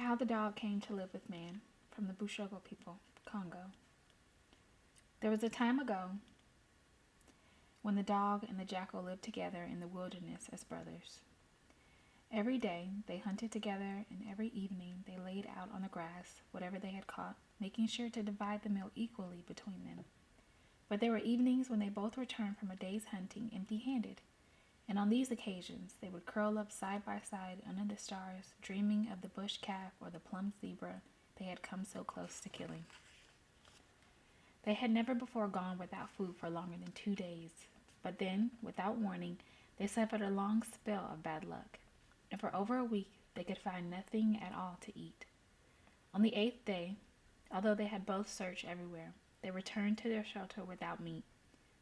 How the dog came to live with man, from the Bushogo people, Congo. There was a time ago when the dog and the jackal lived together in the wilderness as brothers. Every day they hunted together, and every evening they laid out on the grass whatever they had caught, making sure to divide the meal equally between them. But there were evenings when they both returned from a day's hunting empty-handed, and on these occasions they would curl up side by side under the stars, dreaming of the bush calf or the plump zebra they had come so close to killing. They had never before gone without food for longer than 2 days, but then, without warning, they suffered a long spell of bad luck, and for over a week they could find nothing at all to eat. On the 8th day, although they had both searched everywhere, they returned to their shelter without meat,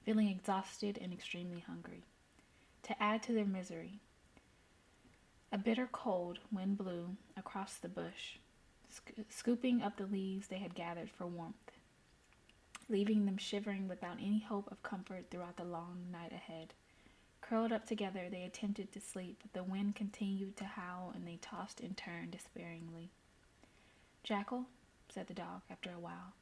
feeling exhausted and extremely hungry. To add to their misery, a bitter cold wind blew across the bush, scooping up the leaves they had gathered for warmth, leaving them shivering without any hope of comfort throughout the long night ahead. Curled up together, they attempted to sleep, but the wind continued to howl and they tossed and turned despairingly. "Jackal," said the dog after a while,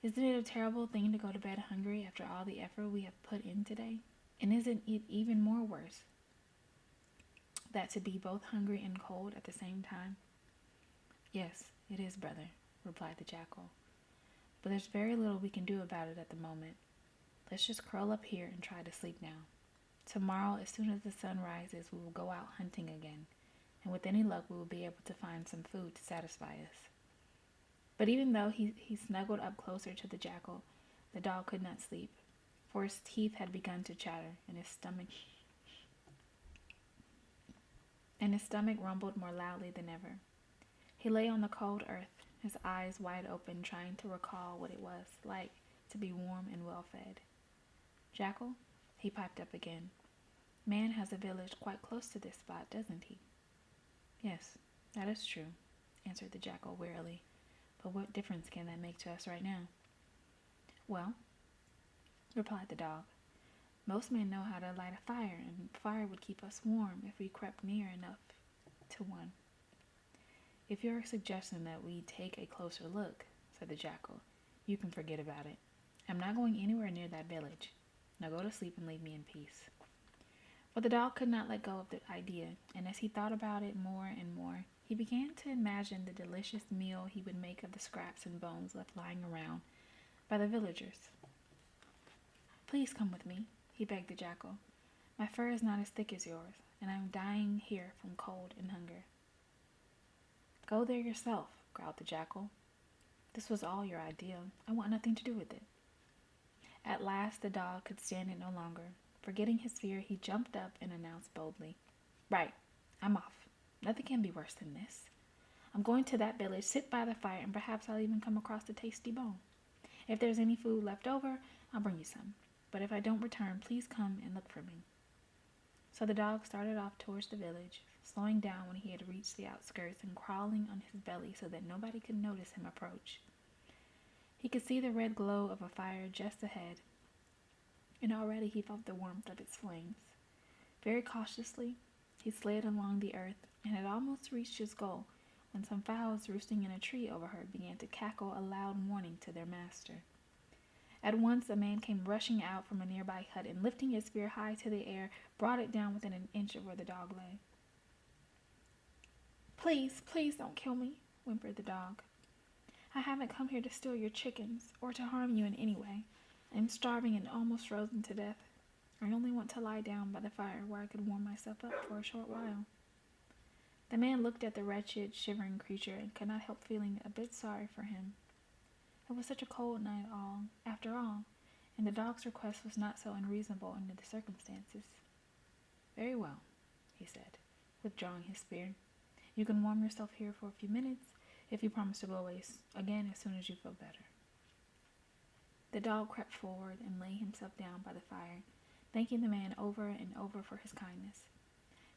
"isn't it a terrible thing to go to bed hungry after all the effort we have put in today? And isn't it even more worse that to be both hungry and cold at the same time?" "Yes, it is, brother," replied the jackal, "but there's very little we can do about it at the moment. Let's just curl up here and try to sleep now. Tomorrow, as soon as the sun rises, we will go out hunting again, and with any luck we will be able to find some food to satisfy us." But even though he snuggled up closer to the jackal, the dog could not sleep, for his teeth had begun to chatter, and his stomach rumbled more loudly than ever. He lay on the cold earth, his eyes wide open, trying to recall what it was like to be warm and well fed. "Jackal," he piped up again, "man has a village quite close to this spot, doesn't he?" "Yes, that is true," answered the jackal wearily, "but what difference can that make to us right now?" "Well," replied the dog, "most men know how to light a fire, and fire would keep us warm if we crept near enough to one." "If you're suggesting that we take a closer look," said the jackal, "you can forget about it. I'm not going anywhere near that village. Now go to sleep and leave me in peace." But the dog could not let go of the idea, and as he thought about it more and more, he began to imagine the delicious meal he would make of the scraps and bones left lying around by the villagers. "Please come with me," he begged the jackal. "My fur is not as thick as yours, and I am dying here from cold and hunger." "Go there yourself," growled the jackal. "This was all your idea. I want nothing to do with it." At last the dog could stand it no longer. Forgetting his fear, he jumped up and announced boldly, "Right, I'm off. Nothing can be worse than this. I'm going to that village, sit by the fire, and perhaps I'll even come across a tasty bone. If there's any food left over, I'll bring you some. But if I don't return, please come and look for me." So the dog started off towards the village, slowing down when he had reached the outskirts and crawling on his belly so that nobody could notice him approach. He could see the red glow of a fire just ahead, and already he felt the warmth of its flames. Very cautiously, he slid along the earth and had almost reached his goal when some fowls roosting in a tree overhead began to cackle a loud warning to their master. At once a man came rushing out from a nearby hut and, lifting his spear high to the air, brought it down within an inch of where the dog lay. "Please, please don't kill me," whimpered the dog. "I haven't come here to steal your chickens or to harm you in any way. I'm starving and almost frozen to death. I only want to lie down by the fire where I could warm myself up for a short while." The man looked at the wretched, shivering creature and could not help feeling a bit sorry for him. It was such a cold night after all, and the dog's request was not so unreasonable under the circumstances. "Very well," he said, withdrawing his spear. "You can warm yourself here for a few minutes if you promise to go away again as soon as you feel better." The dog crept forward and lay himself down by the fire, thanking the man over and over for his kindness.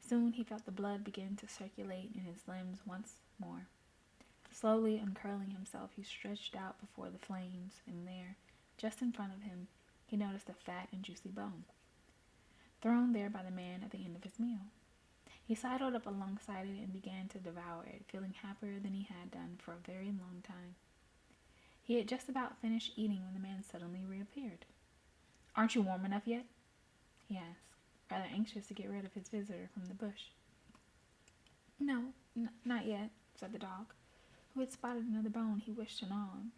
Soon he felt the blood begin to circulate in his limbs once more. Slowly uncurling himself, he stretched out before the flames, and there, just in front of him, he noticed a fat and juicy bone, thrown there by the man at the end of his meal. He sidled up alongside it and began to devour it, feeling happier than he had done for a very long time. He had just about finished eating when the man suddenly reappeared. "Aren't you warm enough yet?" he asked, rather anxious to get rid of his visitor from the bush. "No, not yet," said the dog, who had spotted another bone he wished to gnaw on.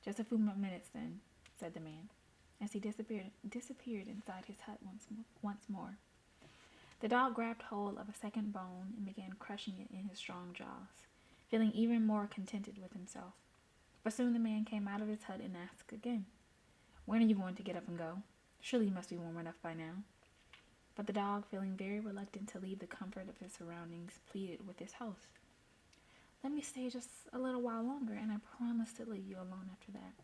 "Just a few more minutes, then," said the man, as he disappeared inside his hut once more. The dog grabbed hold of a second bone and began crushing it in his strong jaws, feeling even more contented with himself. But soon the man came out of his hut and asked again, "When are you going to get up and go? Surely you must be warm enough by now." But the dog, feeling very reluctant to leave the comfort of his surroundings, pleaded with his host. "Let me stay just a little while longer, and I promise to leave you alone after that."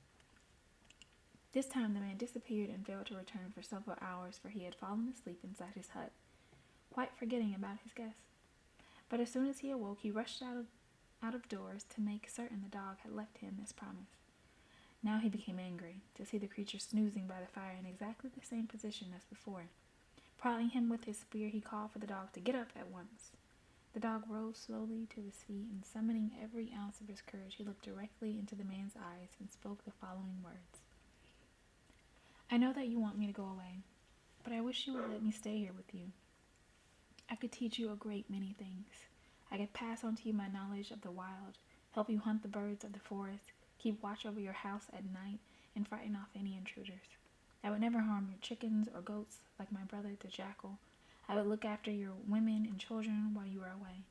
This time the man disappeared and failed to return for several hours, for he had fallen asleep inside his hut, quite forgetting about his guest. But as soon as he awoke, he rushed out of doors to make certain the dog had left him as promised. Now he became angry to see the creature snoozing by the fire in exactly the same position as before. Prodding him with his spear, he called for the dog to get up at once. The dog rose slowly to his feet, and summoning every ounce of his courage, he looked directly into the man's eyes and spoke the following words. "I know that you want me to go away, but I wish you would let me stay here with you. I could teach you a great many things. I could pass on to you my knowledge of the wild, help you hunt the birds of the forest, keep watch over your house at night, and frighten off any intruders. I would never harm your chickens or goats like my brother the jackal. I would look after your women and children while you are away.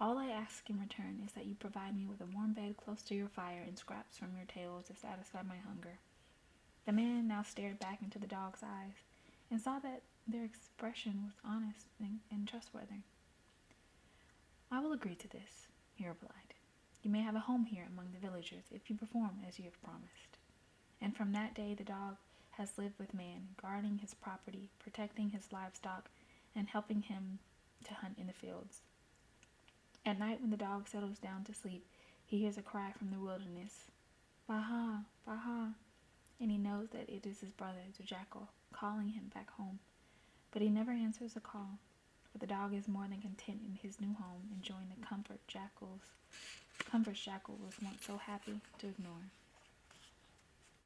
All I ask in return is that you provide me with a warm bed close to your fire and scraps from your tails to satisfy my hunger." The man now stared back into the dog's eyes and saw that their expression was honest and trustworthy. "I will agree to this," he replied. "You may have a home here among the villagers if you perform as you have promised." And from that day the dog has lived with man, guarding his property, protecting his livestock, and helping him to hunt in the fields. At night, when the dog settles down to sleep, he hears a cry from the wilderness, "Baha, Baha," and he knows that it is his brother, the jackal, calling him back home. But he never answers the call, for the dog is more than content in his new home, enjoying the comforts Jackal was once so happy to ignore.